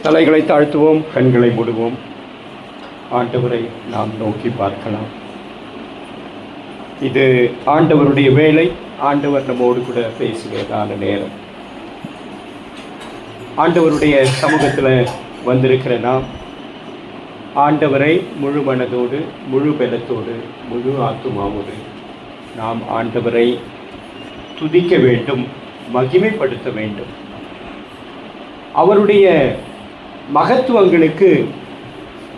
தலைகளை தாழ்த்துவோம், கண்களை மூடுவோம். ஆண்டவரை நாம் நோக்கி பார்க்கலாம். இது ஆண்டவருடைய வேலை. ஆண்டவர் நம்மோடு கூட பேசுகிறதான நேரம். ஆண்டவருடைய சமூகத்தில் வந்திருக்கிற நாம் ஆண்டவரை முழு மனதோடு, முழு பலத்தோடு, முழு ஆத்துமாவோடு நாம் ஆண்டவரை துதிக்க வேண்டும், மகிமைப்படுத்த வேண்டும். அவருடைய மகத்துவங்களுக்கு,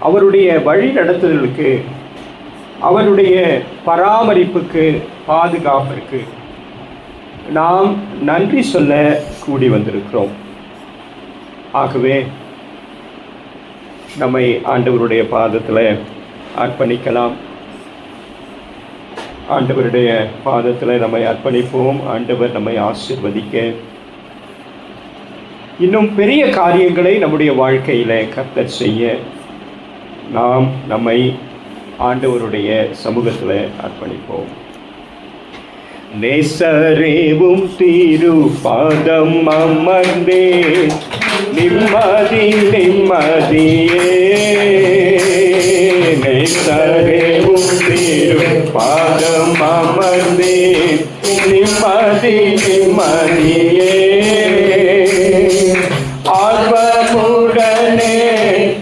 அவருடைய வழி நடத்துதலுக்கு, அவருடைய பராமரிப்புக்கு, பாதுகாப்பிற்கு நாம் நன்றி சொல்ல கூடி வந்திருக்கிறோம். ஆகவே நம்மை ஆண்டவருடைய பாதத்தில் அர்ப்பணிக்கலாம். ஆண்டவருடைய பாதத்தில் நம்மை அர்ப்பணிப்போம். ஆண்டவர் நம்மை ஆசீர்வதிக்க இன்னும் பெரிய காரியங்களை நம்முடைய வாழ்க்கையில் கர்த்தர் செய்ய நாம் நம்மை ஆண்டவருடைய சமூகத்தில் அர்ப்பணிப்போம். நேசரேவும் தீரு பாதம் அமர்ந்தே நிம்மதி நிம்மதியே. நேசரேவும் தீரு பாதம் அமர்ந்தே நிம்மதி நிம்மதியே. ஆர்வமுடனே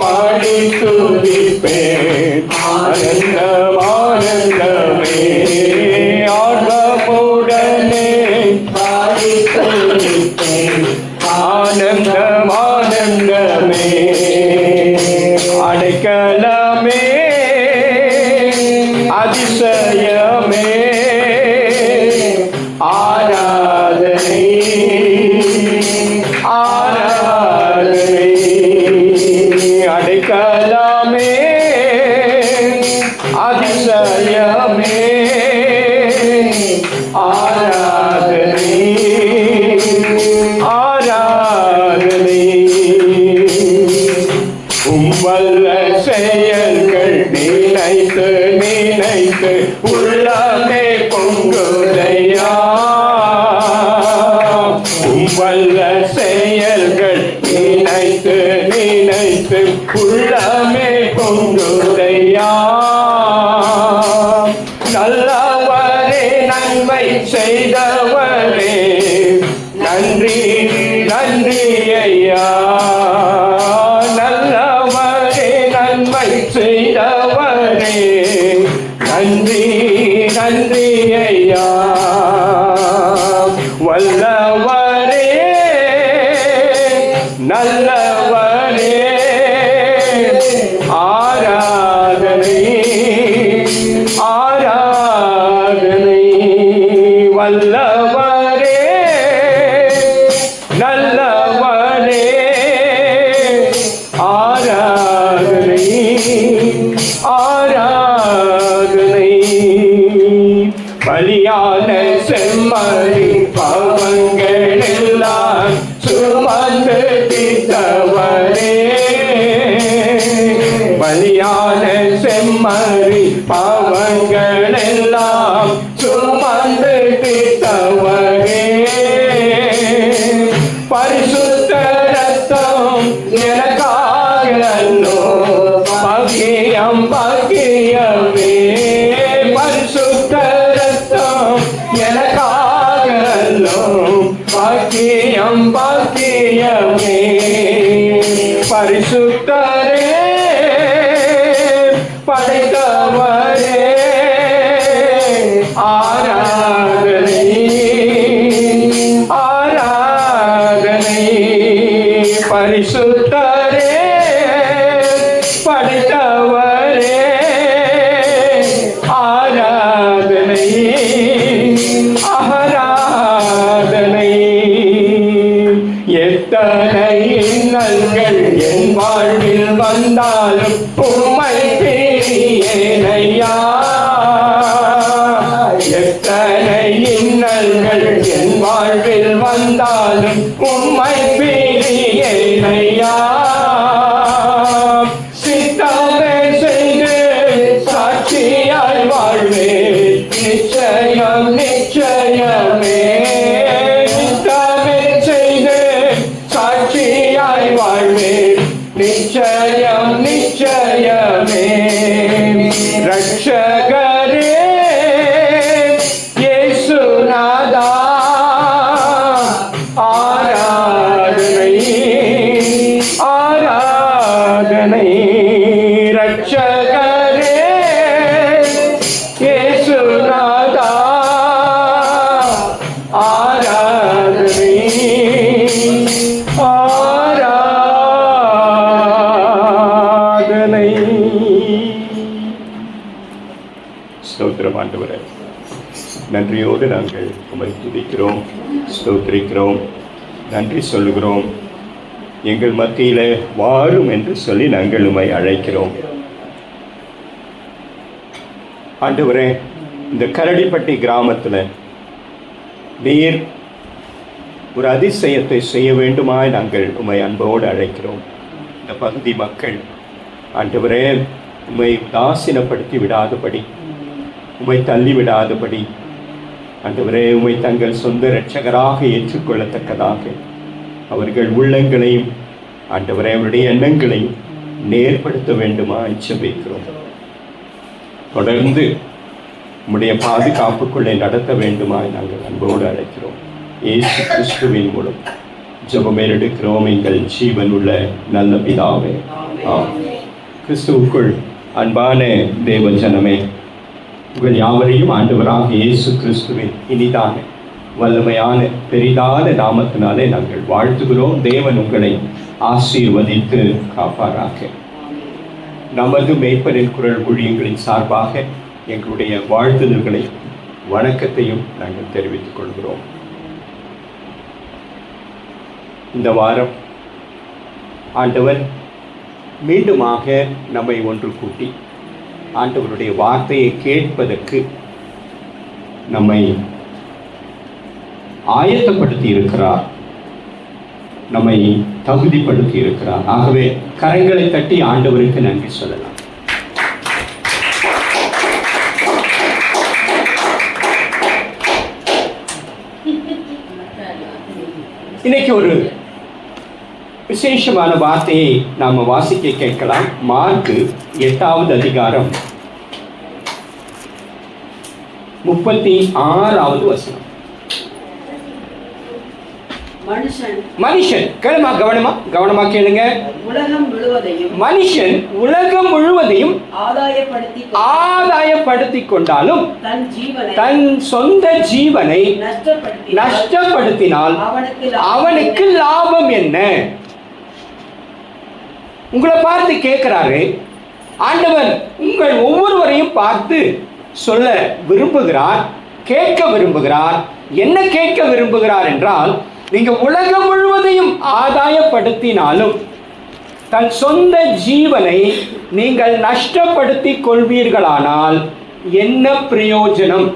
பாடி துதிப்பேன் ஆனந்தம் ஆனந்தமே. ஆர்வமுடனே பாடி துதிப்பேன் ஆனந்தம் ஆனந்தமே. அடைக்கலமே அதிசயமே ஆராதனை ஆராதனை. அடைக்கலமே அதிசயமே ஆராதனை ஆராதனை. உம்வல்ல செயல்கள் நினைத்து நினைத்து உள்ளமே பொங்குதையா. உம்வல்ல செயல்கள் நினைத்து நினைத்து உள்ளமே பொங்குதையா. நல்லவரே நன்மை செய்தவரே நன்றி நன்றி ஐயா. நல்லவரே நன்மை செய்தவரே நன்றி நன்றி ஐயா. வல்லவரே நல்லவரே ஆராதனை ஆராதனை. வல்லவரே நல்லவரே ஆராதனை ஆராதனை. பலியான செம்மறி பாவங்கள் எல்லாம் சுமந்து தீர்த்தவரே. பலியான செம்மறி பாவங்கள் எல்லாம் சுமந்து தீர்த்தவரே. பரிசுத்த ரத்தம் எனக்காக பாக்கியம் பாக்கியமே. பரிசுத்த ரத்தம் எனக்காக பாக்கியம் பாக்கியமே. பரிசுத்தரே படைத்தவரே ஆராதனை ஆராதனை. பரிசுத்தரே படைத்தவரே ஆராதனை ஆராதனை. எத்தனை இன்னல்கள் என் வாழ்வில் வந்தாலும் உம்மை பிரியேனையா. எத்தனை இன்னல்கள் என் வாழ்வில் வந்தாலும் உம்மை பிரியேனையா. ஸ்தோத்திரம் ஆண்டவரே. நன்றியோடு நாங்கள் உம்மை துதிக்கிறோம், ஸ்தோத்திரிக்கிறோம், நன்றி சொல்லுகிறோம். எங்கள் மத்தியில் வாரும் என்று சொல்லி நாங்கள் உம்மை அழைக்கிறோம். ஆண்டவரே, இந்த கரடிப்பட்டி கிராமத்தில் நீர் ஒரு அதிசயத்தை செய்ய வேண்டுமாய் நாங்கள் உம்மை அன்போடு அழைக்கிறோம். இந்த பகுதி மக்கள் ஆண்டவரே உம்மை உதாசீனப்படுத்தி விடாதபடி, உம்மை தள்ளி விடாதபடி, ஆண்டவரே உம்மை தங்கள் சொந்த இரட்சகராக ஏற்றுக்கொள்ளத்தக்கதாக அவர்கள் உள்ளங்களையும் ஆண்டவரே அவருடைய எண்ணங்களையும் நேர்படுத்த வேண்டுமா ஜெபிக்கிறோம். தொடர்ந்து உம்முடைய பாதுகாப்புக்குள்ளே நடத்த வேண்டுமாய் நாங்கள் அன்போடு அழைக்கிறோம். இயேசு கிறிஸ்துவின் மூலம் ஜெபம் எடுக்கிறோம் எங்கள் ஜீவன் உள்ள நல்ல பிதாவே. கிறிஸ்துவுக்குள் அன்பான தேவ ஜனமே, உங்கள் யாவரையும் ஆண்டவராக இயேசு கிறிஸ்துவின் இனிதான வல்லமையான பெரிதான நாமத்தினாலே நாங்கள் வாழ்த்துகிறோம். தேவன் உங்களை ஆசீர்வதித்து காப்பாராக. நமது மேய்ப்பரின் குரல் ஊழியங்களின் சார்பாக எங்களுடைய வாழ்த்துதல்களை வணக்கத்தையும் நாங்கள் தெரிவித்துக் கொள்கிறோம். இந்த வாரம் ஆண்டவர் மீண்டுமாக நம்மை ஒன்று கூட்டி ஆண்டவருடைய வார்த்தையை கேட்பதற்கு நம்மை ஆயத்தப்படுத்தி இருக்கிறார், நம்மை தகுதிப்படுத்தி இருக்கிறார். ஆகவே கரங்களை தட்டி ஆண்டவருக்கு நன்றி சொல்லலாம். இன்னைக்கு ஒரு விசேஷமான வார்த்தையை நாம் வாசிக்க கேட்கலாம். மார்க்கு 8வது அதிகாரம் 36வது வசனம். மனுஷன் கேளுமா, கவனமா கேளுங்க. மனுஷன் உலகம் முழுவதையும் ஆதாயப்படுத்தி கொண்டாலும் தன் சொந்த ஜீவனை நஷ்டப்படுத்தினால் அவனுக்கு லாபம் என்ன? உங்களை பார்த்து கேட்கிறாரு ஆண்டவர். உங்கள் ஒவ்வொருவரையும் பார்த்து சொல்ல விரும்புகிறார், கேட்க விரும்புகிறார். என்ன கேட்க விரும்புகிறார் என்றால், நீங்க உலகம் முழுவதையும் ஆதாயப்படுத்தினாலும் தன் சொந்த ஜீவனை நீங்கள் நஷ்டப்படுத்தி கொள்வீர்களானால் என்ன பிரயோஜனம்?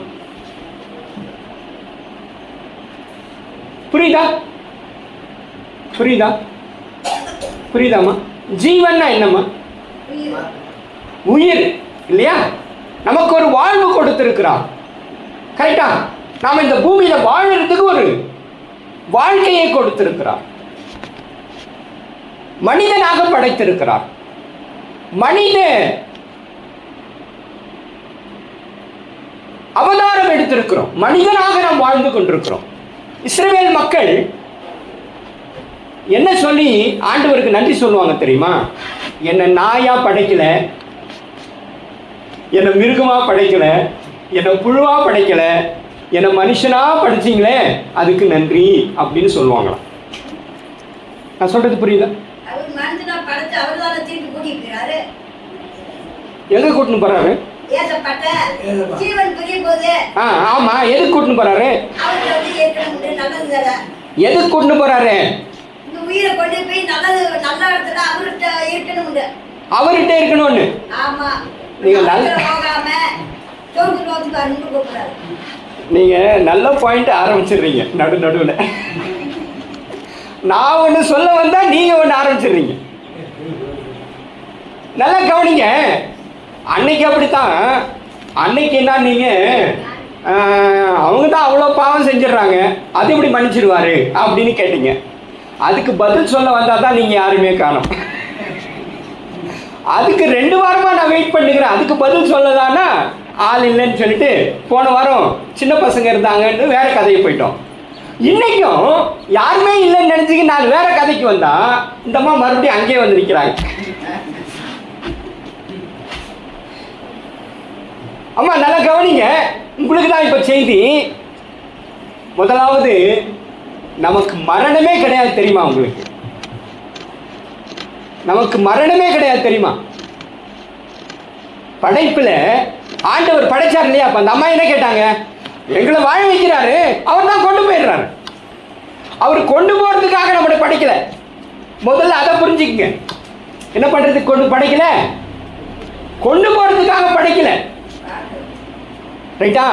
புரியுதாமா? ஜீவன்னா என்னம்மா? உயிர் இல்லையா? நமக்கு ஒரு வாழ்வு கொடுத்திருக்கிறார், கரெக்டா? நாம இந்த பூமியில வாழறதுக்கு ஒரு வாழ்க்கையை கொடுத்திருக்கிறார், மனிதனாக படைத்திருக்கிறார். மனித அவதாரம் எடுத்திருக்கிறோம், மனிதனாக நாம் வாழ்ந்து கொண்டிருக்கிறோம். இஸ்ரவேல் மக்கள் என்ன சொல்லி ஆண்டவருக்கு நன்றி சொல்லுவாங்க தெரியுமா? என்னை நாயா படைக்கல, என்னை மிருகமா படைக்கல, என்னை புழுவா படைக்கல, என்னை மனுஷனா படைச்சிங்களே அதுக்கு நன்றி அப்படின்னு சொல்லுவாங்களாம். நான் சொல்றது புரியுதா? எங்க கூட்டின்னு போறாரு? ஆமா, எதுக்கு கூட்டின்னு போறாரு? எதுக்கு கூட்டின்னு போறாரு? அவர்கிட்ட இருக்கணும்னு. நீங்க நல்ல பாயிண்ட் ஆரம்பிச்சிடுறீங்க நடுவுல. நான் ஒண்ணு சொல்ல வந்தா நீங்க ஒண்ணு ஆரம்பிச்சிடுறீங்க. நல்லா கவனிங்க. அன்னைக்கு அப்படித்தான். அன்னைக்கு என்ன, நீங்க அவங்க தான் அவ்வளோ பாவம் செஞ்சிடறாங்க, அது எப்படி மன்னிச்சிடுவாரு அப்படின்னு கேட்டீங்க. அதுக்கு பதில் சொல்ல வந்தா தான் நீங்க யாருமே காணோம். அதுக்கு 2 வாரமா நான் வெயிட் பண்ணுகிறேன், அதுக்கு பதில் சொல்லலான்னா ஆள் இல்லைன்னு சொல்லிட்டு போன வாரம் சின்ன பசங்க இருந்தாங்கன்னு வேற கதைக்கு போயிட்டோம். இன்னைக்கும் யாருமே இல்லைன்னு நினைச்சுக்கு நான் வேற கதைக்கு வந்தா இந்த அம்மா மறுபடியும் அங்கேயே வந்து நிற்கிறாங்க. அம்மா நல்லா கவனிங்க, உங்களுக்கு தான் இப்ப செய்தி. முதலாவது, நமக்கு மரணமே கிடையாது தெரியுமா? உங்களுக்கு நமக்கு மரணமே கிடையாது தெரியுமா? படைப்புல ஆண்டவர் படைச்சார் இல்லையா? அப்ப அந்த அம்மா என்ன கேட்டாங்க? எங்களை வாழ வைக்கிறாரு, அவர் தான் கொண்டு போயிடுறாரு. அவர் கொண்டு போறதுக்காக நம்மளை படைக்கல. முதல்ல அதை புரிஞ்சுக்குங்க. என்ன பண்றதுக்கு கொண்டு படைக்கல? கொண்டு போறதுக்காக படைக்கல. ரைட்டா?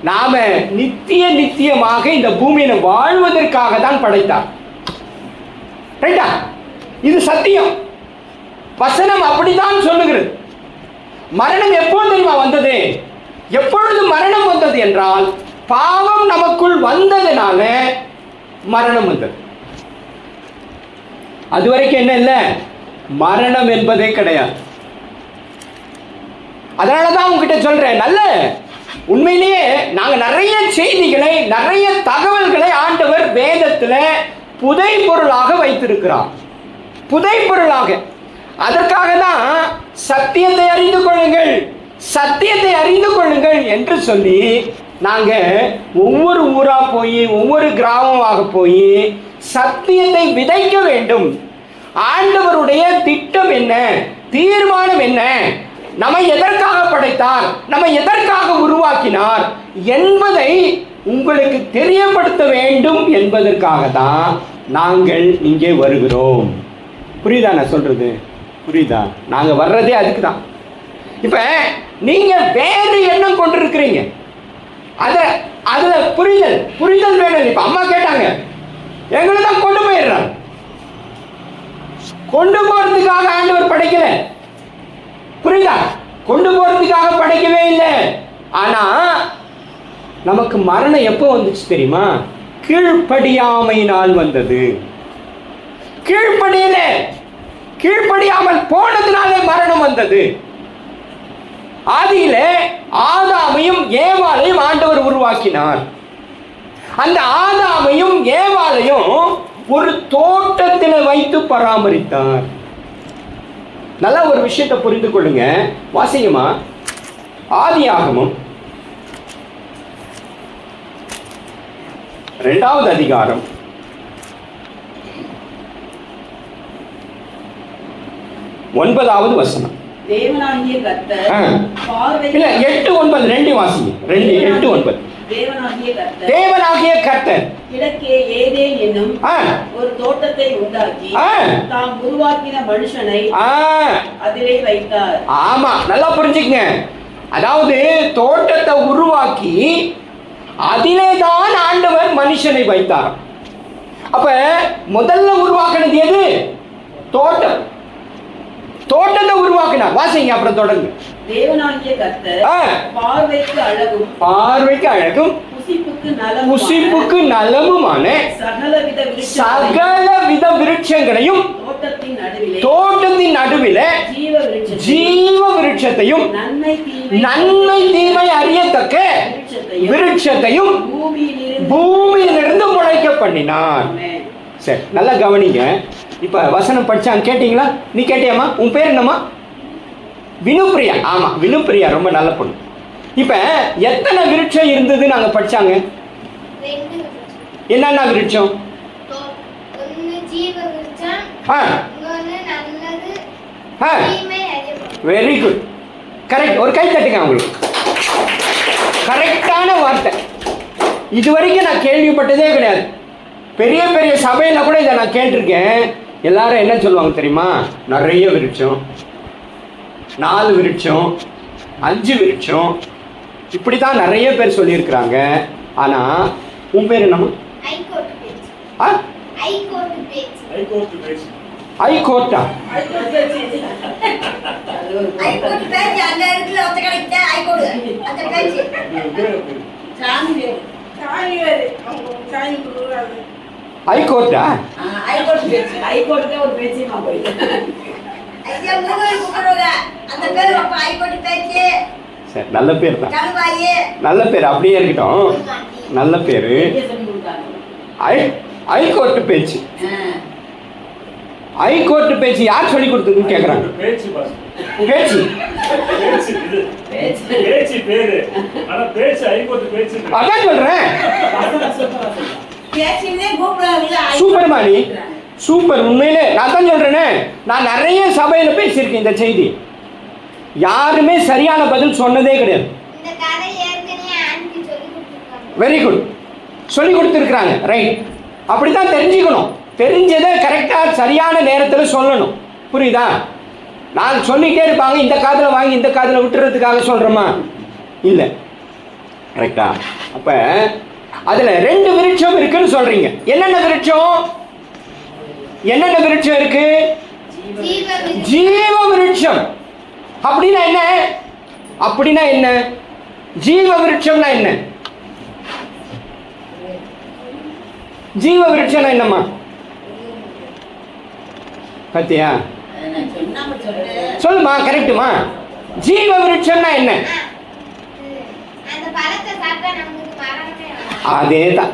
நாம நித்தியமாக இந்த பூமியில வாழ்வதற்காக தான் படைத்தார். ரைட்டா? இது சத்தியம். வசனம் அப்படித்தான் சொல்லுகிறது. மரணம் எப்போது தெரியுமா வந்தது? எப்பொழுது மரணம் வந்தது என்றால், பாவம் நமக்குள் வந்ததுனால மரணம் வந்தது. அதுவரைக்கும் என்ன இல்லை? மரணம் என்பதே கிடையாது. அதனாலதான் உங்ககிட்ட சொல்றேன், நல்ல உண்மையிலேயே நாங்க நிறைய செய்திகளை, நிறைய தகவல்களை ஆண்டவர் வேதத்துல புதை பொருளாக வைத்திருக்கிறார். புதை பொருளாக. அதற்காக தான் சத்தியத்தை அறிந்து கொள்ளுங்கள், சத்தியத்தை அறிந்து கொள்ளுங்கள் என்று சொல்லி நாங்க ஒவ்வொரு ஊரா போய், ஒவ்வொரு கிராமமாக போய் சத்தியத்தை விதைக்க வேண்டும். ஆண்டவருடைய திட்டம் என்ன, தீர்மானம் என்ன, நம்மை எதற்காக படைத்தார், நம்மை எதற்காக உருவாக்கினார் என்பதை உங்களுக்கு தெரியப்படுத்த வேண்டும் என்பதற்காக தான் நாங்கள் இங்கே வருகிறோம். புரியுதா நான் சொல்றது? புரியுதா? நாங்க வர்றதே அதுக்கு தான். இப்ப நீங்க வேறு எண்ணம் கொண்டிருக்கிறீங்க. அதுல புரிதல் வேணும். இப்ப அம்மா கேட்டாங்க, எங்களை தான் கொண்டு போயிடுறாங்க. கொண்டு போறதுக்காக ஆண்டவர் படைக்கல. புரியுதா? கொண்டு போறதுக்காக படைக்கவே இல்லை. ஆனா நமக்கு மரணம் எப்போ வந்துச்சு தெரியுமா? கீழ்ப்படியாமையினால் வந்தது. கீழ்ப்படியாமல் போனதுனாலே மரணம் வந்தது. ஆதியில ஆதாமையும் ஏவாளையும் ஆண்டவர் உருவாக்கினார். அந்த ஆதாமையும் ஏவாளையும் ஒரு தோட்டத்தில் வைத்து பராமரித்தார். நல்லா ஒரு விஷயத்தை புரிந்து கொள்ளுங்க. வாசிங்கம்மா, ஆதியாகமம் 2வது அதிகாரம் 9வது வசனம். தேவனாகிய கர்த்தர் இல்ல 8, 9 ரெண்டு வாசிங்க. 2, 8, 9. தேவனாகிய கர்த்தர் கிழக்கே ஏதேன் என்னும் ஒரு தோட்டத்தை உண்டாக்கி தாம் உருவாக்கின மனுஷனை அதிலே வைத்தார். ஆமா, நல்லா புரிஞ்சுக்கங்க. அதாவது தோட்டத்தை உருவாக்கி அதிலே தான் ஆண்டவர் மனுஷனை வைத்தார். அப்ப முதல்ல உருவாக்கினது எது? தோட்டம். தோட்டத்தை உருவாக்கினார். வாசிங்க, அப்புறம் தொடர்ந்து. தேவனாகிய கர்த்தர் பார்வைக்கு அழகும் புசிப்புக்கு நலமுமான சகலவித விருட்சங்களையும் தோட்டத்தின் நடுவில ஜீவ விருட்சத்தையும் நன்மை தீமை அறியத்தக்க விருட்சத்தையும் பூமியிலிருந்து முளைக்க பண்ணினார். சரி, நல்லா கவனிங்க. இப்ப வசனம் படிச்சாங்க, கேட்டீங்களா? நீ கேட்டியாமா? உன் பேர் என்னம்மா? வினுப்பிரியா. ஆமா, வினுப்பிரியா ரொம்ப நல்ல பொண்ணு. இப்ப எத்தனை விருட்சம் இருந்தது நாங்க படிச்சாங்க? என்னென்ன விருட்சம்? Very good, correct. ஒரு கை தட்டுங்க அவங்களுக்கு. கரெக்டான வார்த்தை. இதுவரைக்கும் நான் கேள்விப்பட்டதே கிடையாது. பெரிய பெரிய சபையில கூட இதை நான் கேட்டிருக்கேன். எல்லாரும் என்ன சொல்லுவாங்க தெரியுமா? நிறைய விருட்சம், 4 விருட்சம், 5 விருட்சம், இப்படிதான் நிறைய பேர் சொல்லியிருக்கிறாங்க. ஆனா உன் பேர் என்னம்மா? ஐகோர்ட்டா? ஹைகோர்ட்டா? சரி, நல்ல பேர் தான். நல்ல பேர், அப்படியே இருக்கட்டும். நல்ல பேரு. ஹைகோர்ட் பேச்சு. ஹைகோர்ட் பேச்சு யார் சொல்லி கொடுத்ததுன்னு கேக்குறாங்க. பேச்சு அதான் சொல்றேன். Super Mani, super. உண்மையிலே நான் தான் சொல்றேனே, நான் நிறைய சபையில பேசியிருக்கேன் இந்த செய்தி. யாருமே சரியான பதில் சொன்னதே கிடையாது. இந்த கதை ஏற்கனவே ஆண்டி சொல்லி கொடுத்திருக்காங்க. வெரி குட், சொல்லி கொடுத்துருக்குறாங்க. ரைட், அப்படி தான் தெரிஞ்சுக்கணும். தெரிஞ்சதை கரெக்டாக சரியான நேரத்தில் சொல்லணும். புரியுதா? நான் சொல்லிகிட்டே இருப்பாங்க, இந்த காதில் வாங்கி இந்த காதில் விட்டுறதுக்காக சொல்கிறோமா? இல்லை. கரெக்டா? அப்போ அதில் 2 விருட்சம் இருக்குன்னு சொல்கிறீங்க. என்னென்ன விருட்சம்? என்னென்ன விருட்சம் இருக்கு? ஜீவ விருட்சம். அப்படின்னா என்ன? அப்படின்னா என்ன? ஜீவ விருட்சம்னா என்ன? ஜீவ விருட்சம்னா என்னம்மா? பத்தியா? சொல்லுமா, கரெக்டுமா? ஜீவ விருட்சம்னா என்ன? அந்த பழத்தை சாப்பிட்டா நமக்கு மரணமே வராது. அதேதான்,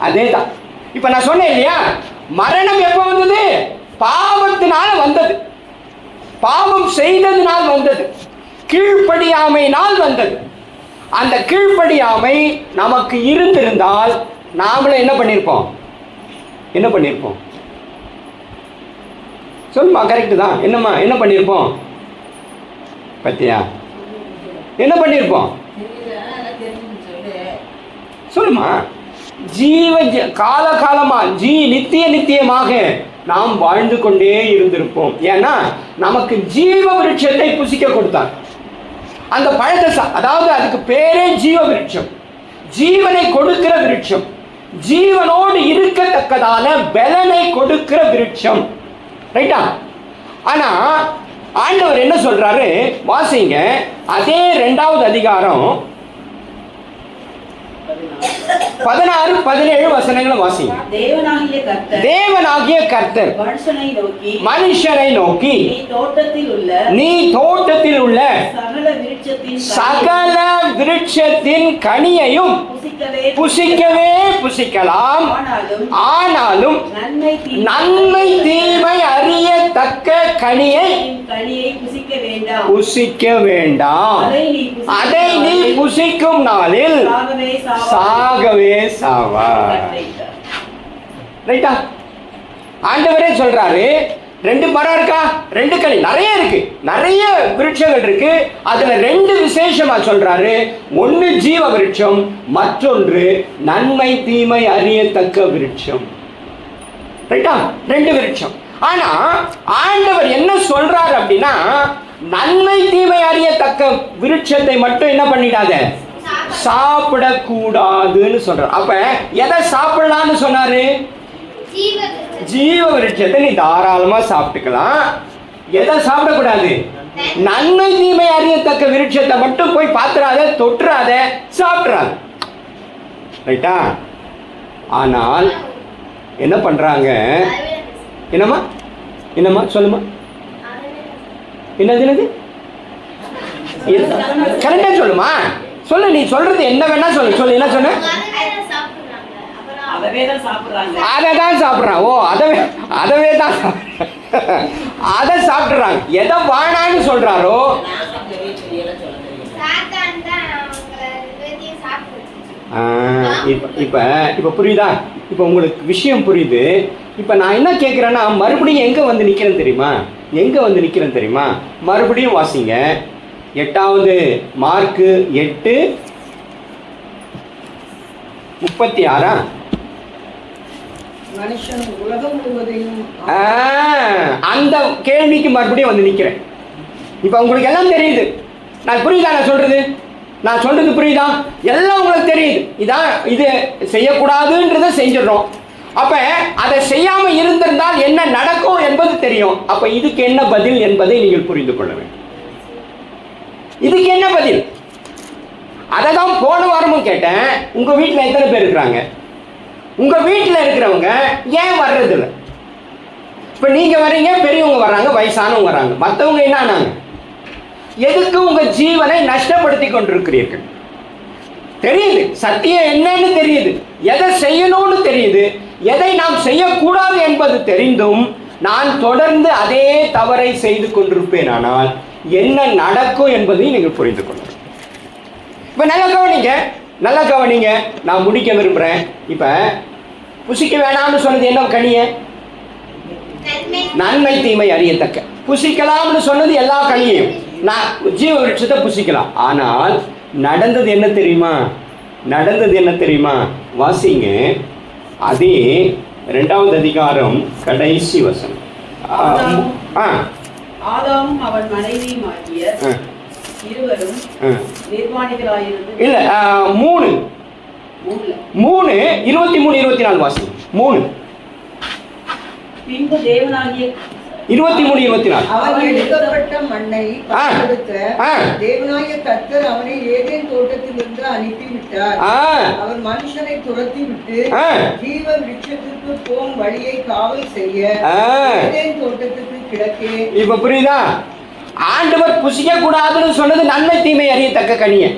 அதேதான். இப்ப நான் சொன்னேன் இல்லையா, மரணம் எப்ப வந்தது? பாவத்தினால வந்தது, பாவம் செய்ததினால் வந்தது, கீழ்ப்படியாமையினால் வந்தது. அந்த கீழ்ப்படியாமை நமக்கு இருந்திருந்தால் நாமளும் என்ன பண்ணியிருப்போம்? என்ன பண்ணியிருப்போம்? சொல்லுமா, கரெக்டு தான். என்னம்மா, என்ன பண்ணியிருப்போம்? பத்தியா? என்ன பண்ணியிருப்போம்? சொல்லுமா. காலகாலமா நித்தியமாக நாம் வாழ்ந்து கொண்டே இருந்திருப்போம். ஏன்னா நமக்கு ஜீவ விருட்சத்தை புசிக்க கொடுத்தார். அந்த பழத்தை அதாவது அதுக்கு பேரே ஜீவ விருட்சம், ஜீவனை கொடுக்கிற விருட்சம், ஜீவனோடு இருக்கத்தக்கதான பலனை கொடுக்கிற விருட்சம். ரைட்டா? ஆனா ஆண்டவர் என்ன சொல்றாரு? வாசிங்க, அதே 2வது அதிகாரம் 16, 17 வசனங்களை வாசிங்க. தேவனாகிய கர்த்தர் மனுஷனை நோக்கி நீ தோட்டத்தில் உள்ள சகல விருட்சத்தின் கனியையும் புசிக்கலாம், ஆனாலும் நன்மை தீமை அறியத்தக்க கனியை புசிக்க வேண்டாம். அதை நீ புசிக்கும் நாளில் சாகவே சாவார். ரைட்டா? ஆண்டவரே சொல்றாரு, 2 மரம் இருக்கா? 2 கனி நிறைய இருக்கு, நிறைய விருட்சங்கள் இருக்கு. அதுல 2 விசேஷமா சொல்றாரு. ஒன்னு ஜீவ விருட்சம், மற்றொன்று நன்மை தீமை அறியத்தக்க விருட்சம். ரைட்டா? 2 விருட்சம். ஆனா ஆண்டவர் என்ன சொல்றாரு அப்படின்னா, நன்மை தீமை அறியத்தக்க விருட்சத்தை மட்டும் என்ன பண்ணிடாத, சாப்பிடக்கூடாதுன்னு சொல்றாரு. அப்ப எதை சாப்பிடலாம்னு சொன்னாரு? ஜீவ விருட்சத்தை நீ தாராளமா சாப்பிட்டுக்கலாம். எதை சாப்பிடக்கூடாது? நன்மை தீமை அறியத்தக்க விருட்சத்தை மட்டும் போய் பாத்துறாத, தொட்டுறாத, சாப்பிட்றாத. ரைட்டா? ஆனால் என்ன பண்றாங்க? என்னம்மா, என்னம்மா சொல்லுமா, என்னது கரெக்டா சொல்லுமா, சொல்லு. நீ சொல்றது என்ன வேணா சொல்லு. சொல்லு, என்ன சொன்ன? அதை தான் சாப்பிட்றான். ஓ, அதவே தான் அதை சாப்பிட்றாங்க. எதை வானான்னு சொல்றாரோ இப்ப புரியுதா? இப்ப உங்களுக்கு விஷயம் புரியுது. இப்ப நான் என்ன கேட்கிறேன்னா, மறுபடியும் எங்க வந்து நிக்கிறேன் தெரியுமா? எங்க வந்து நிக்கிறேன் தெரியுமா? மறுபடியும் வாசிங்க. 8வது மார்க்கு 8:36. அந்த கேள்விக்கு மறுபடியும் வந்து நிக்கிறேன். இப்ப உங்களுக்கு எல்லாம் தெரியுது. நான் புரியுதா? நான் சொல்றது புரியுதா? எல்லாம் உங்களுக்கு தெரியுது. இது செய்யக்கூடாதுன்றதை செஞ்சிடறோம். அப்ப அதை செய்யாம இருந்திருந்தால் என்ன நடக்கும் என்பது தெரியும். அப்ப இதுக்கு என்ன பதில் என்பதை நீங்கள் புரிந்து கொள்ள வேண்டும். இதுக்கு என்ன பதில்? அதை தான் போன வாரமும் கேட்டேன். உங்க வீட்டில் எத்தனை பேர் இருக்கிறாங்க? உங்க வீட்டில் இருக்கிறவங்க ஏன் வர்றது இல்லை? இப்ப நீங்க வர்றீங்க, பெரியவங்க வர்றாங்க, வயசானவங்க வர்றாங்க, மற்றவங்க என்ன ஆனாங்க? எதுக்கு உங்க ஜீவனை நஷ்டப்படுத்தி கொண்டிருக்கிறீர்கள்? தெரியுது, சத்தியம் என்னன்னு தெரியுது, எதை செய்யணும்னு தெரியுது, எதை நாம் செய்யக்கூடாது என்பது தெரிந்தும் நான் தொடர்ந்து அதே தவறை செய்து கொண்டிருப்பேன். ஆனால் என்ன நடக்கும் என்பதை நீங்கள் புரிந்து கொள்ளுங்கள். இப்ப நல்லா கவனிங்க. நான் முடிக்க விரும்புறேன். இப்ப புசிக்க வேணாம்னு சொன்னது என்ன கனிய? நன்மை தீமை அறியத்தக்க. புசிக்கலாம்னு சொன்னது எல்லா கனியையும். நான் ஜீவ விருட்சத்தை புசிக்கலாம். ஆனால் நடந்தது என்ன தெரியுமா? நடந்தது என்ன தெரியுமா? வாசிங்க. அதே 2வது அதிகாரம் கடைசி வசனம். ஆதாமும் அவன் மனைவியும் ஆகிய இருவரும் நிர்வாணிகளாயிருந்து. இல்ல 3 23 24 வாசிங்க. 3 பின்பு தேவனாகிய 23 24 அவன் எடுக்கப்பட்ட மண்ணை தேவனாகிய கர்த்தர் அவனை ஏதேன் தோட்டத்திலிருந்து அனுப்பிவிட்டார். அவர் மனுஷனை துரத்தி விட்டு ஜீவ விருட்சத்திற்கு போகும் வழியை காவல் செய்ய ஏதேன் தோட்டத்துக்கு கிடக்கே. இப்ப புரியுதா? ஆண்டவர் புசிக்க கூடாதுன்னு சொன்னது நன்மை தீமை அறியத்தக்க கனியை.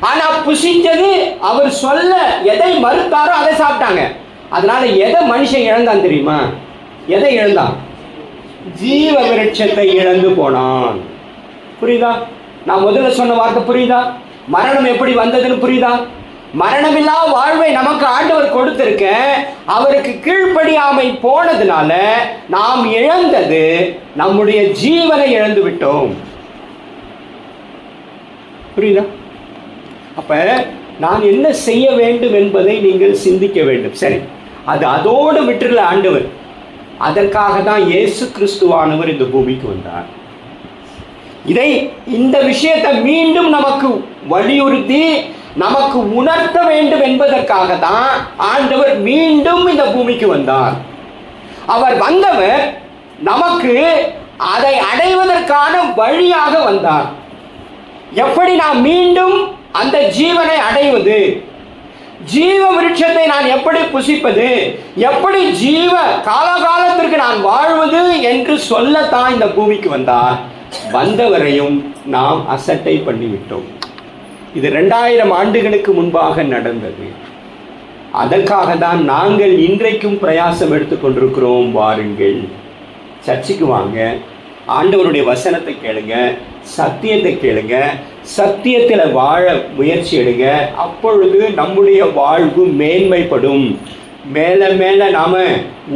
ஆனா புசிச்சது அவர் சொல்ல எதை மறுத்தாரோ அதை சாப்பிட்டாங்க. அதனால எதை மனுஷன் இழந்தான் தெரியுமா? எதை இழந்தான்? ஜீவ விருட்சத்தை இழந்து போனான். புரியுதா? நான் முதல்ல சொன்ன வார்த்தை புரியுதா? மரணம் எப்படி வந்ததுன்னு புரியுதா? மரணமில்லா வாழ்வை நமக்கு ஆண்டவர் கொடுத்திருக்க, அவருக்கு கீழ்ப்படியாமை போனதுனால நாம் இழந்தது நம்முடைய ஜீவனை இழந்து விட்டோம். புரியுதா? அப்ப நான் என்ன செய்ய வேண்டும் என்பதை நீங்கள் சிந்திக்க வேண்டும். சரி, அது அதோடு விட்டுல ஆண்டவர். அதற்காக தான் இயேசு கிறிஸ்துவானவர் இந்த பூமிக்கு வந்தார். இந்த விஷயத்தை மீண்டும் நமக்கு வலியுறுத்தி நமக்கு உணர்த்த வேண்டும் என்பதற்காக தான் ஆண்டவர் மீண்டும் இந்த பூமிக்கு வந்தார். அவர் வந்தவர் நமக்கு அதை அடைவதற்கான வழியாக வந்தார். எப்படி நாம் மீண்டும் அந்த ஜீவனை அடைவது, ஜீவ விருட்சத்தை நான் எப்படி புசிப்பது, எப்படி ஜீவ காலகாலத்திற்கு நான் வாழ்வது என்று சொல்லத்தான் இந்த பூமிக்கு வந்தார். வந்தவரையும் நாம் அசட்டை பண்ணிவிட்டோம். இது 2000 ஆண்டுகளுக்கு முன்பாக நடந்தது. அதற்காக தான் நாங்கள் இன்றைக்கும் பிரயாசம் எடுத்துக்கொண்டிருக்கிறோம். வாருங்கள், சர்ச்சுக்கு வாங்க, ஆண்டவருடைய வசனத்தை கேளுங்க, சத்தியத்தை கேளுங்க, சத்தியத்தில் வாழ முயற்சி எடுங்க. அப்பொழுது நம்முடைய வாழ்வு மேன்மைப்படும். மேலே மேலே நாம்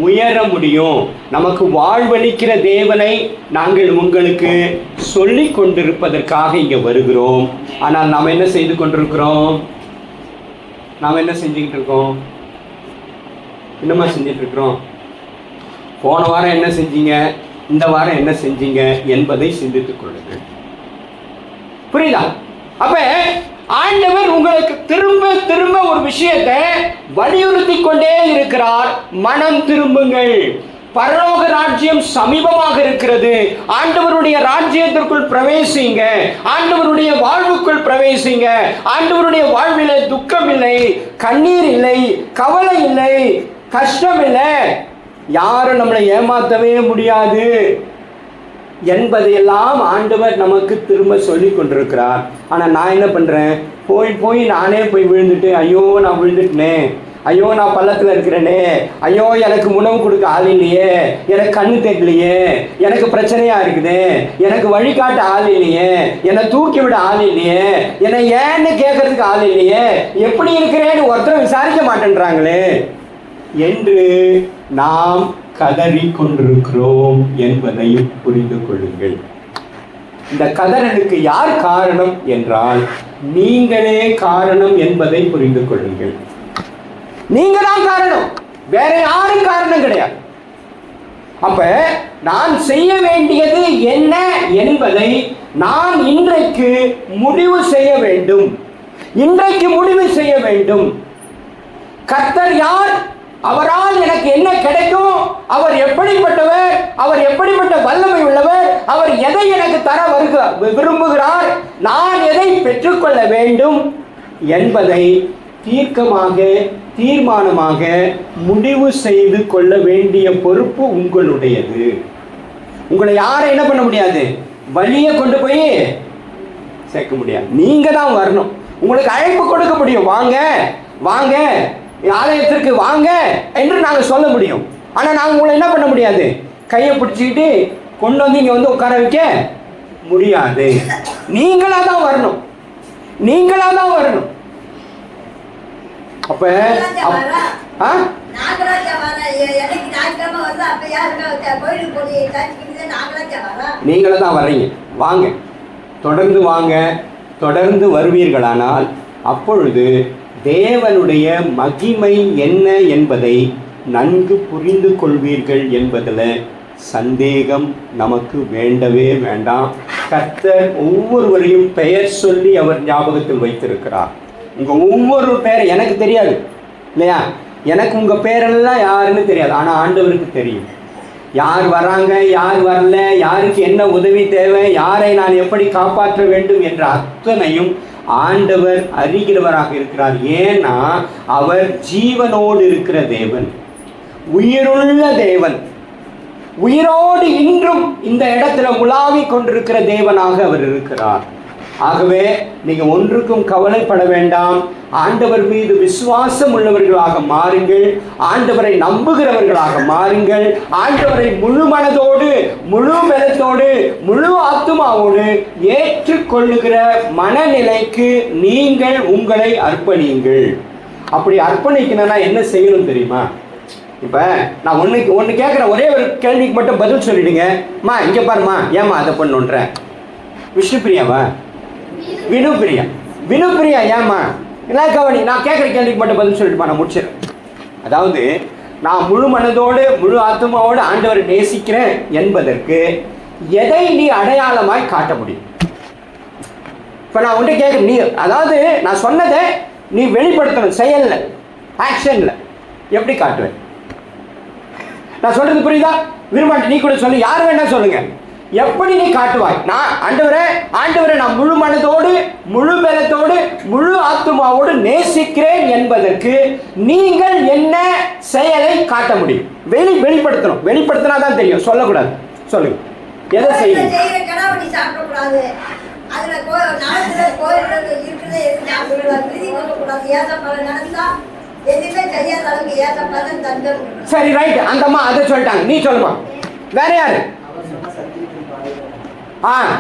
உயர முடியும். நமக்கு வாழ்வளிக்கிற தேவனை நாங்கள் உங்களுக்கு சொல்லி கொண்டிருப்பதற்காக இங்கே வருகிறோம். ஆனால் நாம் என்ன செய்து கொண்டிருக்கிறோம்? நாம் என்ன செஞ்சுக்கிட்டு இருக்கோம்? என்னமா செஞ்சிட்டு இருக்கிறோம்? போன வாரம் என்ன செஞ்சீங்க, இந்த வாரம் என்ன செஞ்சீங்க என்பதை சிந்தித்துக் கொள்ளுங்கள். புரியுதா? அப்ப ஆண்டவர் உங்களுக்கு திரும்ப திரும்ப ஒரு விஷயத்தை வலியுறுத்தி கொண்டே இருக்கிறார். மனம் திரும்புங்கள், பரலோக ராஜ்யம் சமீபமாக இருக்கிறது. ஆண்டவருடைய ராஜ்யத்திற்குள் பிரவேசிங்க, ஆண்டவருடைய வாழ்வுக்குள் பிரவேசிங்க. ஆண்டவருடைய வாழ்விலே துக்கம் இல்லை, கண்ணீர் இல்லை, கவலை இல்லை, கஷ்டம் இல்லை. யாரும் நம்மளை ஏமாற்றவே முடியாது என்பதையெல்லாம் ஆண்டவர் நமக்கு திரும்ப சொல்லி கொண்டிருக்கிறார். ஆனால் நான் என்ன பண்ணுறேன்? போய் நானே போய் விழுந்துட்டு, ஐயோ நான் விழுந்துட்டேனே, ஐயோ நான் பள்ளத்தில் இருக்கிறேனே, ஐயோ எனக்கு உணவு கொடுக்க ஆள் இல்லையே, எனக்கு கண்ணு தெரியலையே, எனக்கு பிரச்சனையாக இருக்குது, எனக்கு வழிகாட்ட ஆள் இல்லையே, என்னை தூக்கி விட ஆள் இல்லையே, என்னை ஏன்னு கேட்கறதுக்கு ஆள் இல்லையே, எப்படி இருக்கிறேன்னு ஒருத்தரும் விசாரிக்க மாட்டேன்றாங்களே என்று நாம் கதறி கொண்டிருக்கிறோம் என்பதையும் புரிந்து கொள்ளுங்கள். இந்த கதறலுக்கு யார் காரணம் என்றால் நீங்களே காரணம் என்பதை புரிந்து கொள்ளுங்கள். நீங்க தான் காரணம், வேற யாரும் காரணம் கிடையாது. அப்ப நான் செய்ய வேண்டியது என்ன என்பதை நான் இன்றைக்கு முடிவு செய்ய வேண்டும். இன்றைக்கு முடிவு செய்ய வேண்டும். கர்த்தர் யார், அவரால் எனக்கு என்ன கிடைக்கும், அவர் எப்படிப்பட்டவர், அவர் எப்படிப்பட்ட வல்லமை உள்ளவர், அவர் எதை எனக்கு தர விரும்புகிறார், நான் எதை பெற்றுக்கொள்ள வேண்டும் என்பதை தீர்மானமாக முடிவு செய்து கொள்ள வேண்டிய பொறுப்பு உங்களுடையது. உங்களை யாரும் என்ன பண்ண முடியாது, வழியை கொண்டு போய் சேர்க்க முடியாது. நீங்க தான் வரணும். உங்களுக்கு அழைப்பு கொடுக்க முடியும், வாங்க வாங்க ஆலயத்திற்கு வாங்க என்று நாங்கள் சொல்ல முடியும். ஆனால் நாங்கள் உங்களை என்ன பண்ண முடியாது, கையை பிடிச்சிக்கிட்டு கொண்டு வந்து இங்கே வந்து உட்கார வைக்க முடியாது. நீங்களாக தான் வரணும், நீங்களாக தான் வரணும். அப்ப நீங்கள தான் வர்றீங்க, வாங்க. தொடர்ந்து வாங்க, தொடர்ந்து வருவீர்களானால் அப்பொழுது தேவனுடைய மகிமை என்ன என்பதை நன்கு புரிந்து கொள்வீர்கள் என்பதில் சந்தேகம் நமக்கு வேண்டவே வேண்டாம். கர்த்தர் ஒவ்வொருவரையும் பெயர் சொல்லி அவர் ஞாபகத்தில் வைத்திருக்கிறார். உங்கள் ஒவ்வொரு பேரை எனக்கு தெரியாது இல்லையா, எனக்கு உங்கள் பேரெல்லாம் யாருன்னு தெரியாது, ஆனால் ஆண்டவருக்கு தெரியும். யார் வராங்க, யார் வரல, யாருக்கு என்ன உதவி தேவை, யாரை நான் எப்படி காப்பாற்ற வேண்டும் என்ற அத்தனையும் ஆண்டவர் அறிகிறவராக இருக்கிறார். ஏன்னா அவர் ஜீவனோடு இருக்கிற தேவன், உயிருள்ள தேவன், உயிரோடு இன்றும் இந்த இடத்துல உலாவிக் கொண்டிருக்கிற தேவனாக அவர் இருக்கிறார். ஆகவே நீங்க ஒன்றுக்கும் கவலைப்பட வேண்டாம். ஆண்டவர் மீது விசுவாசம் உள்ளவர்களாக மாறுங்கள், ஆண்டவரை நம்புகிறவர்களாக மாறுங்கள். ஆண்டவரை முழு மனதோடு, முழு பலத்தோடு, முழு ஆத்துமாவோடு ஏற்றுக்கொள்ளுகிற மனநிலைக்கு நீங்கள் உங்களை அர்ப்பணியுங்கள். அப்படி அர்ப்பணிக்கணும்னா என்ன செய்யணும் தெரியுமா? இப்போ நான் ஒன்று கேட்குறேன், ஒரே ஒரு கேள்விக்கு மட்டும் பதில் சொல்லிடுங்க. மா இங்கே பாருமா, ஏம்மா அதை பண்ணுன்ற? விஷ்ணுபிரியாவா? வினுப்பிரியா? வினுப்பிரியா ஏம்மா? எல்லாம் கவனி, நான் கேட்குற கேள்விக்கு மட்டும் பதில் சொல்லிட்டுமா, நான் முடிச்சிடறேன். அதாவது நான் முழு மனதோடு முழு ஆத்மாவோடு ஆண்டவரை நேசிக்கிறேன் என்பதற்கு எதை நீ அடையாளமாய் காட்ட முடியும்? இப்போ நான் உன்கிட்ட கேட்குறேன், நீ அதாவது நான் சொன்னதை நீ வெளிப்படுத்தணும், செயல்ல, ஆக்ஷனில் எப்படி காட்டுவேன்? நான் சொல்றது புரியுதா? விரும்பாண்டி நீ கூட சொல்லு, யார் வேணா சொல்லுங்க, எப்படி நீ காட்டுவாய்? நான் ஆண்டவரை நான் முழு மனதோடு, முழு பலத்தோடு, முழு ஆத்துமாவோடு நேசிக்கிறேன் என்பதற்கு நீங்கள் என்ன செயலை காட்ட முடியும்? வெளிப்படுத்தணும். வெளிப்படுத்தினா தான் தெரியும், சொல்லக்கூடாது. சொல்லுங்க, எதை செய்யணும்? சரி, ரைட், அந்த அம்மா அதை சொல்லிட்டாங்க, நீ சொல்லுமா. வேற யாரு?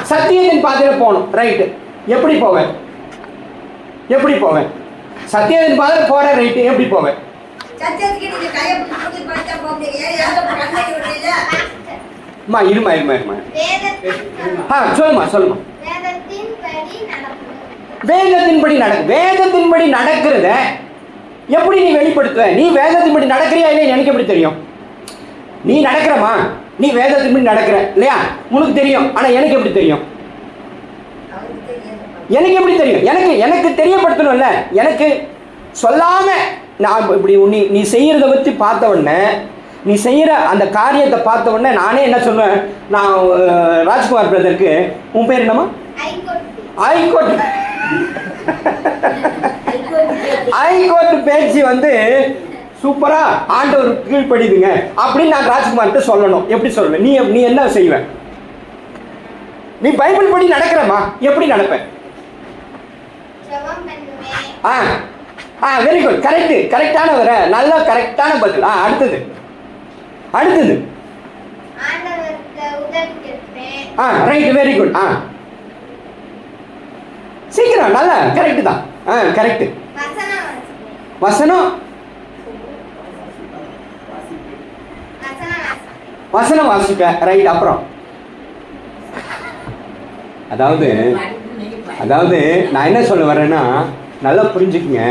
சத்தியத்தின் பாதையில போகணும். ரைட்டு, எப்படி போவேன்? எப்படி போவேன்? சத்தியத்தின் பாதையில போற, ரைட்டு, எப்படி போவேன்? இருமா சொல்லுமா. வேதத்தின்படி நடக்கிறத எப்படி நீ வெளிப்படுத்துவ? நீ வேதத்தின்படி நடக்கிறியா இல்லையா எனக்கு எப்படி தெரியும்? நீ நடக்கிறமா, நீ வேதத்தின்படி நடக்கிற இல்லையா, உனக்கு தெரியும். ஆனா எனக்கு எப்படி தெரியும்? எனக்கு எப்படி தெரியும்? எனக்கு தெரியப்படுத்தணும்ல. எனக்கு சொல்லாம நான் இப்படி நீ செய்யறத பற்றி பார்த்த உடனே, நீ செய்யற அந்த காரியத்தை பார்த்த உடனே நானே என்ன சொல்லுவேன்? நான் ராஜ்குமார் பிரதருக்கு, உன் பேர் என்னமா? ஹைகோர்ட் பேச்சு வந்து சூப்பரா ஆண்டவர் கீழ்ப்படிதுங்க அப்படின்னு நான் ராஜ்குமார்கிட்ட சொல்லணும். எப்படி சொல்லுவேன்? நீ என்ன செய்வ? நீ பைபிள் படி நடக்கிறமா, எப்படி நடப்பேன்? வெரி குட், கரெக்டான வர, நல்ல கரெக்டான பதில். அடுத்தது ரைட், வெரி குட். சீக்கிரம், நல்ல கரெக்ட் தான். கரெக்ட். வசனம் வாசிப்ப, ரைட். அப்புறம் அதாவது நான் என்ன சொல்ல வரேன்னா, நல்லா புரிஞ்சுக்குங்க.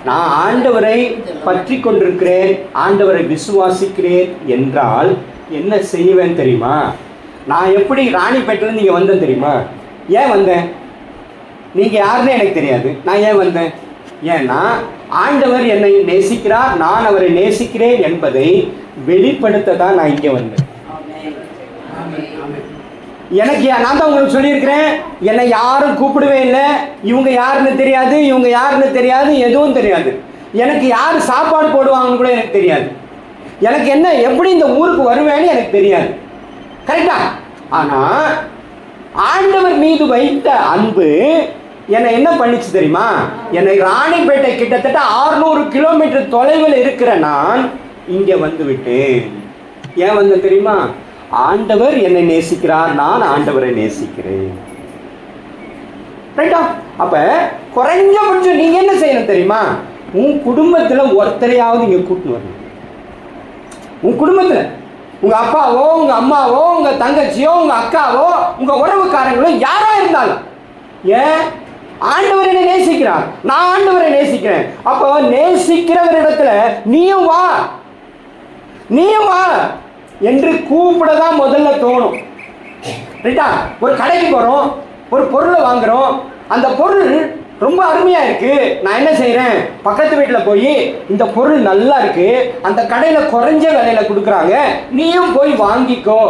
நான் ஆண்டவரை பற்றி கொண்டிருக்கிறேன், ஆண்டவரை விசுவாசிக்கிறேன் என்றால் என்ன செய்வேன் தெரியுமா? நான் எப்படி ராணிப்பேட்டில் நீங்கள் வந்தேன் தெரியுமா? ஏன் வந்தேன்? நீங்கள் யாருன்னு எனக்கு தெரியாது. நான் ஏன் வந்தேன்? ஏன்னா ஆண்டவர் என்னை நேசிக்கிறார், நான் அவரை நேசிக்கிறேன் என்பதை வெளிப்படுத்த தான் நான் இங்கே வந்தேன். எனக்கு நான் தான் உங்களுக்கு சொல்லியிருக்கிறேன், என்னை யாரும் கூப்பிடவே இல்லை. இவங்க யாருன்னு தெரியாது, எதுவும் தெரியாது. எனக்கு யார் சாப்பாடு போடுவாங்கன்னு கூட எனக்கு தெரியாது. எனக்கு என்ன எப்படி இந்த ஊருக்கு வருவேன்னு எனக்கு தெரியாது. கரெக்டா? ஆனால் ஆண்டவர் மீது வைத்த அன்பு என்னை என்ன பண்ணிச்சு தெரியுமா? என்னை ராணிப்பேட்டை கிட்டத்தட்ட 600 கிலோமீட்டர் தொலைவில் இருக்கிற நான் இங்கே வந்து விட்டேன். ஏன் வந்து தெரியுமா? ஆண்டவர் என்னை நேசிக்கிறார், நான் ஆண்டவரை நேசிக்கிறேன். ரைட்டா? அப்ப குறைஞ்சபட்சம் நீங்க என்ன செய்யணும் தெரியுமா? உன் குடும்பத்துல ஒருத்தரையாவது இங்க கூட்டிட்டு வரணும். உன் குடும்பத்துல உங்க அப்பாவோ, உங்க அம்மாவோ, உங்க தங்கச்சியோ, உங்க அக்காவோ, உங்க உறவுக்காரங்களோ யாரா இருந்தாலும், ஏன் ஆண்டவர் என்ன நேசிக்கிறார், நான் ஆண்டவரை நேசிக்கிறேன். அப்போ நேசிக்கிறவரிடத்துல நீயும் வா, நீயும் வா என்று கூப்பிடதான் முதல்ல தோணும். ரைட்டா? ஒரு கடைக்கு போறோம், ஒரு பொருளை வாங்குறோம், அந்த பொருள் ரொம்ப அருமையா இருக்கு. நான் என்ன செய்யறேன், பக்கத்து வீட்டில் போய் இந்த பொருள் நல்லா இருக்கு, அந்த கடையில குறைஞ்ச விலையில கொடுக்குறாங்க, நீயும் போய் வாங்கிக்கோ.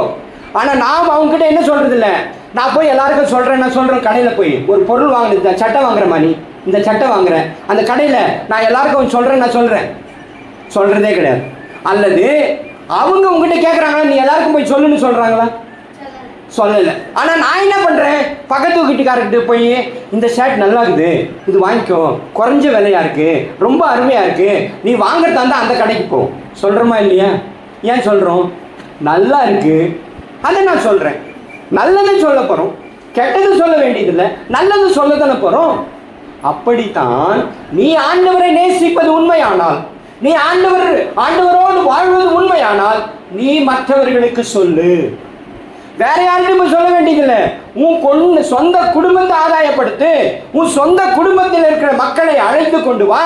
ஆனா நாம் அவங்க கிட்ட என்ன சொல்றது இல்லை, நான் போய் எல்லாருக்கும் சொல்றேன், நான் சொல்றேன் கடையில போய் ஒரு பொருள் வாங்குறது, இந்த சட்டை வாங்குறேன், நீ இந்த சட்டை வாங்குறேன், அந்த கடையில நான் எல்லாருக்கும் சொல்றேன், நான் சொல்றதே கிடையாது. அல்லது அவங்க உங்ககிட்ட கேட்குறாங்களா, நீ எல்லாருக்கும் போய் சொல்லுன்னு சொல்றாங்களா? சொல்லலை. ஆனால் நான் என்ன பண்ணுறேன், பக்கத்து வீட்டுக்காரர்கிட்ட போய் இந்த ஷர்ட் நல்லா இருக்குது, இது வாங்கிக்கோ, குறைஞ்ச விலையா இருக்கு, ரொம்ப அருமையா இருக்கு, நீ வாங்குறதா இருந்தால் அந்த கடைக்கு போ சொல்கிறோமா இல்லையா? ஏன் சொல்கிறோம்? நல்லா இருக்கு, அதை நான் சொல்கிறேன். நல்லது சொல்ல போகிறோம், கெட்டது சொல்ல வேண்டியதில்லை, நல்லது சொல்ல தானே போகிறோம். அப்படித்தான் நீ ஆண்டவரை நேசிப்பது உண்மையானால், நீ ஆண்டவரோடு வாழ்வது உண்மையானால், நீ மற்றவர்களுக்கு சொல்லு. வேற யார்கிட்டும் சொல்ல வேண்டியதில்லை. உன் சொந்த குடும்பத்தை ஆதாயப்படுத்து, உன் சொந்த குடும்பத்தில் இருக்கிற மக்களை அழைத்து கொண்டு வா,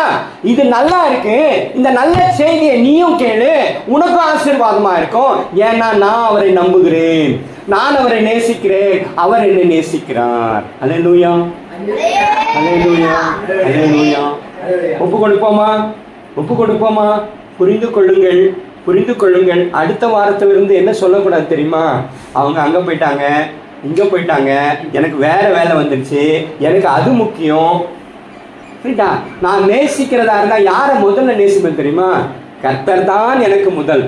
இது நல்லா இருக்கு, இந்த நல்ல செய்தியை நீயும் கேளு, உனக்கும் ஆசீர்வாதமா இருக்கும். ஏன்னா நான் அவரை நம்புகிறேன், நான் அவரை நேசிக்கிறேன், அவர் என்னை நேசிக்கிறார். அல்லேலூயா, அல்லேலூயா, அல்லேலூயா. ஒப்பு கொடுப்போமா? புரிந்து கொள்ளுங்கள். அடுத்த வாரத்திலிருந்து என்ன சொல்லக்கூடாது தெரியுமா? அவங்க அங்கே போயிட்டாங்க, இங்கே போயிட்டாங்க, எனக்கு வேற வேலை வந்துருச்சு, எனக்கு அது முக்கியம். சரிட்டா? நான் நேசிக்கிறதா இருந்தால் யாரை முதல்ல நேசிப்பேன் தெரியுமா? கர்த்தர் தான் எனக்கு முதல்,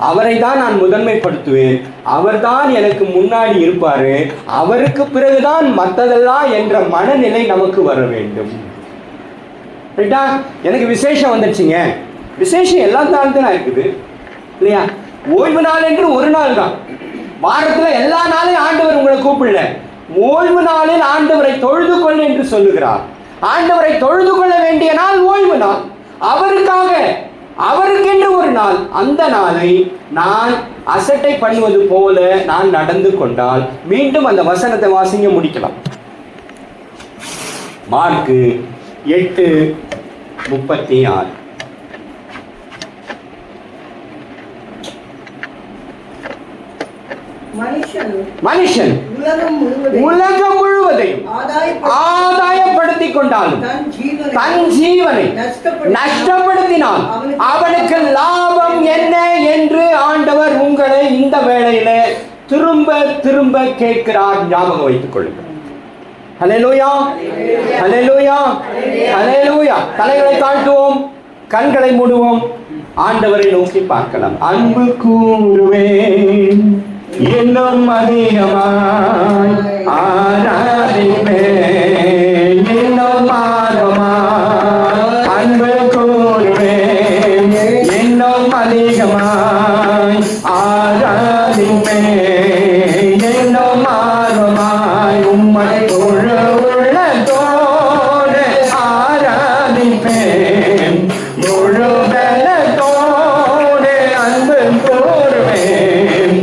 அவரை தான் நான் முதன்மைப்படுத்துவேன், அவர் தான் எனக்கு முன்னாடி இருப்பாரு, அவருக்கு பிறகுதான் மற்றதெல்லாம் என்ற மனநிலை நமக்கு வர வேண்டும். ரைட்டா? எனக்கு விசேஷம் வந்துருச்சுங்க, விசேஷம் எல்லா நாள் தான் இருக்குது இல்லையா? ஓய்வு நாள் என்று ஒரு நாள் தான், வாரத்தில் எல்லா நாளையும் ஆண்டவர் உங்களை கூப்பிடல. ஓய்வு நாளில் ஆண்டவரை தொழுது கொள் என்று சொல்லுகிறார். ஆண்டவரை தொழுது கொள்ள வேண்டிய நாள் ஓய்வு நாள், அவருக்கென்று ஒரு நாள். அந்த நாளை நான் அசட்டை பண்ணுவது போல நான் நடந்து கொண்டால், மீண்டும் அந்த வசனத்தை வாசிங்க, முடிக்கலாம். மார்க்கு 8:36. மனுஷன் உலகம் முழுவதையும் ஆதாயப்படுத்திக் கொண்டாலும் தன் ஜீவனை நஷ்டப்படுத்தினால் அவனுக்கு லாபம் என்ன என்று ஆண்டவர் உங்களை இந்த வேளையில திரும்ப திரும்ப கேட்கிறார். ஞாபகம் வைத்துக் கொள்ளுங்கள். ஹல்லேலூயா, ஹல்லேலூயா, ஹல்லேலூயா. தலைகளை தாழ்த்துவோம், கண்களை மூடுவோம், ஆண்டவரை நோக்கி பார்க்கலாம். அன்பு கூறுவேன், இன்னும் அதிகமாய் ஆராதிப்பேன், இன்னும் ஆர்வமாய் அன்பு கூறுவேன், இன்னும் அதிகமாய் ஆராதிப்பேன், இன்னும் ஆர்வமாய் உம்மை முழு உள்ளத்தோடு ஆராதிப்பேன், முழு பலத்தோடு அன்பு கூறுவேன்.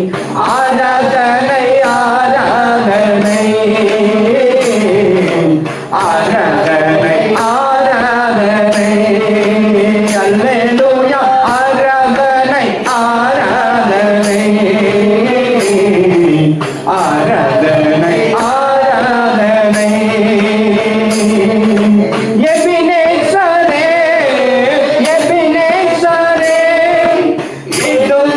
ஆராதனை, ஆராதனை, ஆராதனை, ஆராதனை, அல்லேலூயா. ஆராதனை, ஆராதனை, ஆராதனை, ஆராதனை. எபினேசரே, எபினேசரே, இன்னும்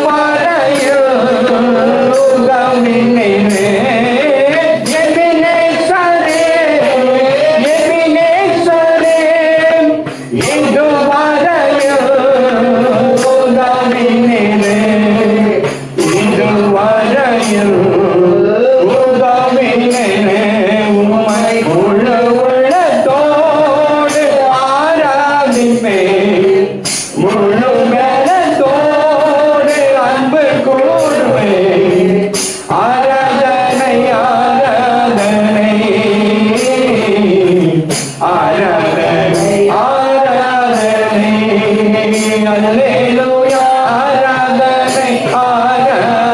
அல்லேலூயா. ஆராதனை, ஆராதனை.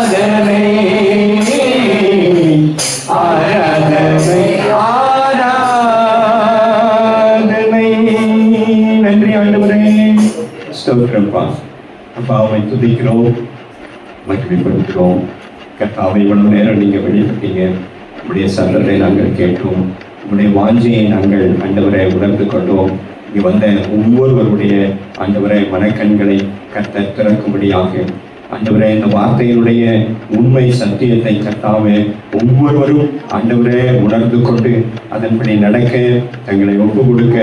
ஸ்தோத்திரப்பா. அப்பா, அவை துதிக்கிறோம், மகிமைப்படுத்துகிறோம். கர்த்தாவை இவ்வளவு நேரம் நீங்க வெளியிட்டீங்க. உங்களுடைய சத்தத்தை நாங்கள் கேட்டோம். உங்களுடைய வாஞ்சையை நாங்கள் ஆண்டவரை உணர்ந்து கொண்டோம். இங்கு வந்த ஒவ்வொருவருடைய ஆண்டவரை மனக்கண்களை கர்த்தர் திறக்கும்படியாக ஆண்டவரே இந்த வார்த்தையினுடைய உண்மை சத்தியத்தை கர்த்தாவே ஒவ்வொருவரும் ஆண்டவரே உணர்ந்து கொண்டு அதன்படி நடக்க தங்களை ஒப்பு கொடுக்க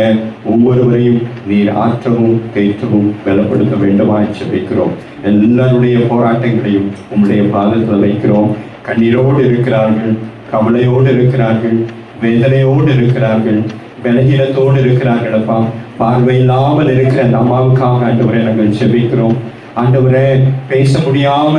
ஒவ்வொருவரையும் நீர் ஆற்றவும் தேற்றவும் பலப்படுத்த வேண்டுமாய் ஜெபிக்கிறோம். எல்லாருடைய போராட்டங்களையும் உம்முடைய பாதத்தில் வைக்கிறோம். கண்ணீரோடு இருக்கிறார்கள், கவலையோடு இருக்கிறார்கள், வேதனையோடு இருக்கிறார்கள், பலகீனத்தோடு இருக்கிறார்கள். அப்பா, பார்வை இல்லாமல் இருக்கிற அந்த அம்மாவுக்காக ஆண்டவரை நாங்கள் ஜெபிக்கிறோம். ஆண்டவரே, பேச முடியாம,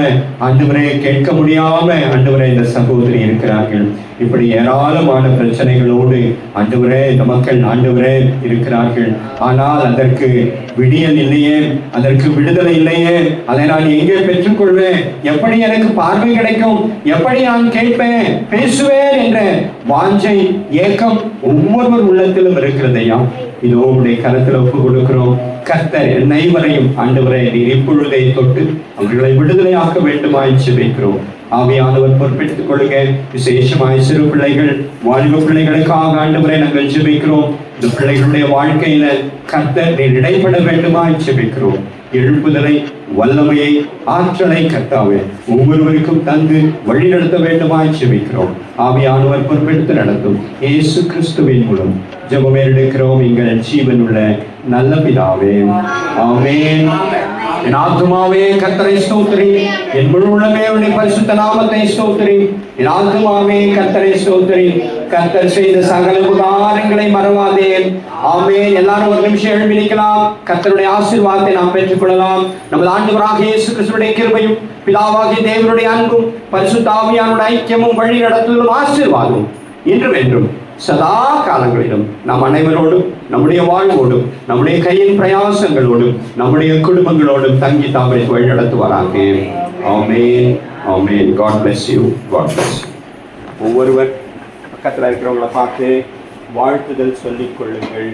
ஆண்டவரே கேட்க முடியாம ஆண்டவரே இந்த சகோதரி இருக்கிறார்கள். இப்படி ஏராளமான பிரச்சனைகளோடு ஆண்டவரே இந்த மக்கள் ஆண்டவரே இருக்கிறார்கள். ஆனால் அதற்கு விடியல் இல்லையே, அதற்கு விடுதலை இல்லையே. அதை நான் எங்கே பெற்றுக்கொள்வேன்? எப்படி எனக்கு பார்வை கிடைக்கும்? எப்படி நான் கேட்பேன், பேசுவேன் என்ற வாஞ்சை, ஏக்கம் ஒவ்வொருவர் உள்ளத்திலும் இருக்கிறதையா இதோ உடைய கரத்தில் ஒப்பு கொடுக்கிறோம். கர்த்தர் அனைவரையும் ஆண்டவரை நீர் இப்பொழுதே தொட்டு அவர்களை விடுதலையாக்க வேண்டுமாய் ஜெபிக்கிறோம். ஆவியானவர் பொறுப்பெடுத்துக் கொள்ளுங்க. விசேஷமாய் சிறு பிள்ளைகள், வாலிப பிள்ளைகளுக்காக ஆண்டவரை நாங்கள் ஜெபிக்கிறோம். இந்த பிள்ளைகளுடைய வாழ்க்கையில கர்த்தர் நீர் இடைப்பட வேண்டுமாய் ஜெபிக்கிறோம். எழுப்புதலை, வல்லமையை, ஆற்றலை கர்த்தாவே ஒவ்வொருவருக்கும் தந்து வழி நடத்த வேண்டுமாய் ஜெபிக்கிறோம். ஆவியானவர் பொறுப்பெடுத்து நடத்தும் இயேசு கிறிஸ்துவின் மூலம் ஜெபம் எடுக்கிறோம் எங்கள் ஜீவன் உள்ள நல்ல பிதாவே, ஆமென். என் ஆத்துமாவே கர்த்தரை ஸ்தோத்திரி, என் முழு உள்ளமே உடைய பரிசுத்த நாமத்தை ஸ்தோத்திரி. என் ஆத்துமாவே கர்த்தரை ஸ்தோத்திரி, கர்த்தர் செய்த சகல உபகாரங்களை மறவாதே. ஆமென். எல்லாரும் ஒரு நிமிஷம் எழுப்பி நிற்கலாம். கர்த்தருடைய ஆசீர்வாதத்தை நாம் பெற்றுக் கொள்ளலாம். நமது ஆண்டவராகிய இயேசு கிறிஸ்துவின் கிருபையும் பிதாவாகிய தேவனுடைய அன்பும் பரிசுத்த ஆவியானுடைய ஐக்கியமும் வழி நடத்துதலும் ஆசீர்வாதமும் இன்றும் என்றும் சதா காலங்களிலும் நம் அனைவரோடும், நம்முடைய வாழ்வோடும், நம்முடைய கையின் பிரயாசங்களோடும், நம்முடைய குடும்பங்களோடும் தங்கி தாமை வழி நடத்துவாராக. ஆமென், ஆமென். God bless you. God bless you. ஒவ்வொருவர் பக்கத்தில் இருக்கிறவங்களை பார்த்து வாழ்த்துதல் சொல்லிக் கொள்ளுங்கள்.